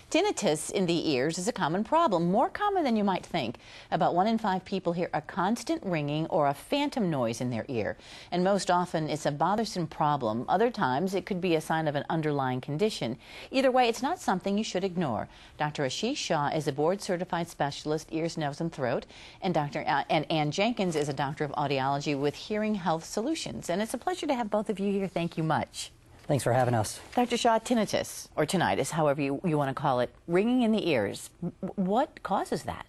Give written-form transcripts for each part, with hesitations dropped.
Tinnitus in the ears is a common problem, more common than you might think. About 1 in 5 people hear a constant ringing or a phantom noise in their ear. And most often it's a bothersome problem. Other times it could be a sign of an underlying condition. Either way, it's not something you should ignore. Dr. Ashish Shah is a board-certified specialist, ears, nose, and throat. And Ann Jenkins is a doctor of audiology with Hearing Health Solutions. And it's a pleasure to have both of you here. Thank you much. Thanks for having us. Dr. Shah, tinnitus, or tinnitus, however you want to call it, ringing in the ears, what causes that?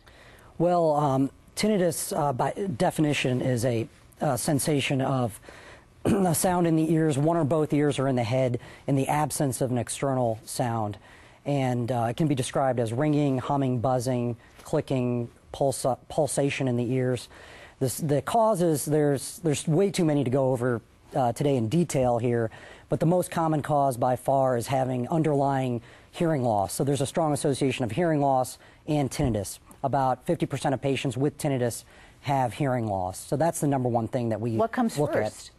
Well, tinnitus, by definition, is a sensation of a sound in the ears, one or both ears, or in the head, in the absence of an external sound. And it can be described as ringing, humming, buzzing, clicking, pulsation in the ears. The causes, there's way too many to go over today in detail here, but the most common cause by far is having underlying hearing loss. So there's a strong association of hearing loss and tinnitus. About 50% of patients with tinnitus have hearing loss. So that's the number one thing that we What comes look first?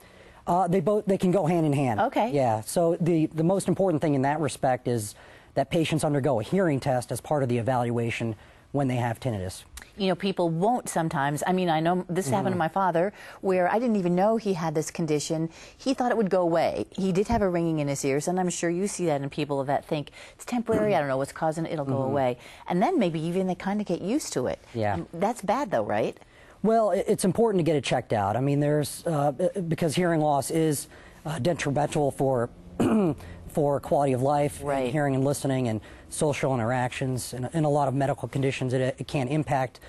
at. They can go hand in hand. Okay. Yeah. So the most important thing in that respect is that patients undergo a hearing test as part of the evaluation when they have tinnitus. You know, people won't sometimes. I mean, I know this happened to my father, where I didn't even know he had this condition. He thought it would go away. He did have a ringing in his ears, and I'm sure you see that in people that think it's temporary, I don't know what's causing it, it'll go away. And then maybe even they kind of get used to it. Yeah. That's bad though, right? Well, it's important to get it checked out. I mean, because hearing loss is detrimental for for quality of life, right. Hearing and listening and social interactions. In a lot of medical conditions, it can impact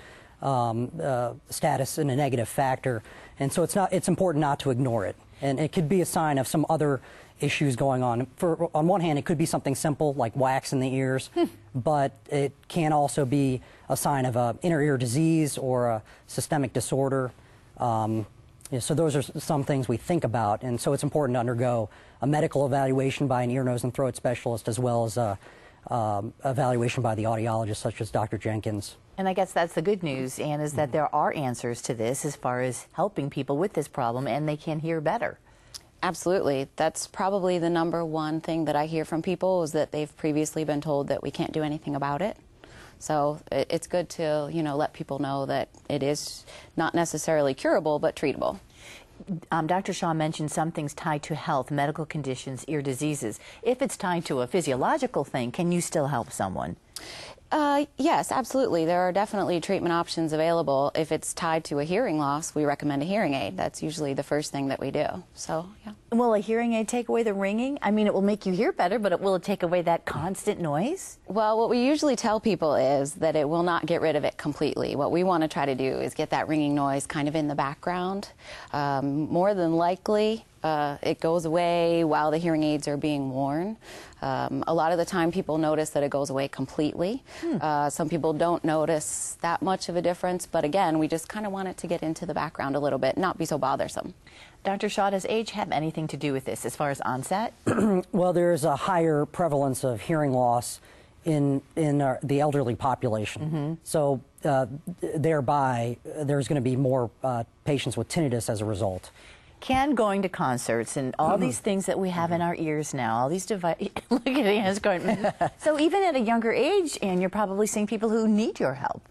status in a negative factor. And so it's important not to ignore it. And it could be a sign of some other issues going on. On one hand, it could be something simple like wax in the ears, but it can also be a sign of an inner ear disease or a systemic disorder. So those are some things we think about, and so it's important to undergo a medical evaluation by an ear, nose, and throat specialist, as well as a evaluation by the audiologist, such as Dr. Jenkins. And I guess that's the good news, Ann, is that there are answers to this as far as helping people with this problem, and they can hear better. Absolutely. That's probably the number one thing that I hear from people, is that they've previously been told that we can't do anything about it. So it's good to, let people know that it is not necessarily curable, but treatable. Dr. Shaw mentioned some things tied to health, medical conditions, ear diseases. If it's tied to a physiological thing, can you still help someone? Yes, absolutely. There are definitely treatment options available. If it's tied to a hearing loss, we recommend a hearing aid. That's usually the first thing that we do. So, yeah. Will a hearing aid take away the ringing? I mean, it will make you hear better, but will it take away that constant noise? Well, what we usually tell people is that it will not get rid of it completely. What we want to try to do is get that ringing noise kind of in the background. More than likely, it goes away while the hearing aids are being worn. A lot of the time people notice that it goes away completely. Some people don't notice that much of a difference, but again, we just kind of want it to get into the background a little bit, not be so bothersome. Dr. Shaw, does age have anything to do with this as far as onset? Well, there's a higher prevalence of hearing loss in the elderly population. So thereby, there's going to be more patients with tinnitus as a result. Can going to concerts and all these things that we have in our ears now, all these devices, look at Ann's going, so even at a younger age, Ann, you're probably seeing people who need your help.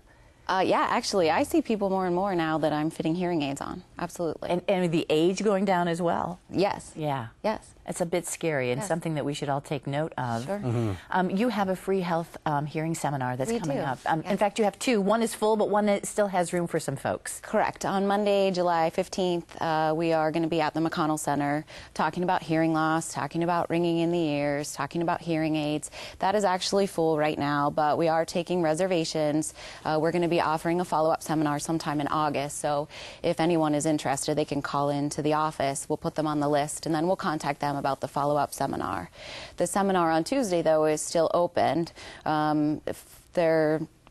Yeah, actually, I see people more and more now that I'm fitting hearing aids on. Absolutely. And with the age going down as well? Yes. Yeah. Yes. It's a bit scary and something that we should all take note of. Sure. You have a free health hearing seminar that's coming up. Yes. In fact, you have two. One is full, but one that still has room for some folks. Correct. On Monday, July 15th, we are going to be at the McConnell Center talking about hearing loss, talking about ringing in the ears, talking about hearing aids. That is actually full right now, but we are taking reservations. We're going to be offering a follow-up seminar sometime in August, so if anyone is interested, they can call in to the office. We'll put them on the list, and then we'll contact them about the follow-up seminar. The seminar on Tuesday, though, is still opened.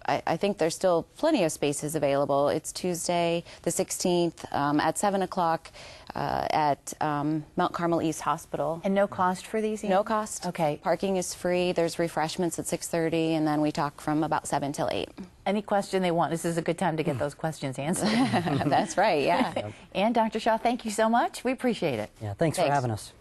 I think there's still plenty of spaces available. It's Tuesday the 16th at 7 o'clock at Mount Carmel East Hospital. And no cost for these? No cost. Okay. Parking is free. There's refreshments at 6:30, and then we talk from about 7 till 8. Any question they want, this is a good time to get those questions answered. That's right, yeah. And Dr. Shaw, thank you so much. We appreciate it. Yeah, thanks for having us.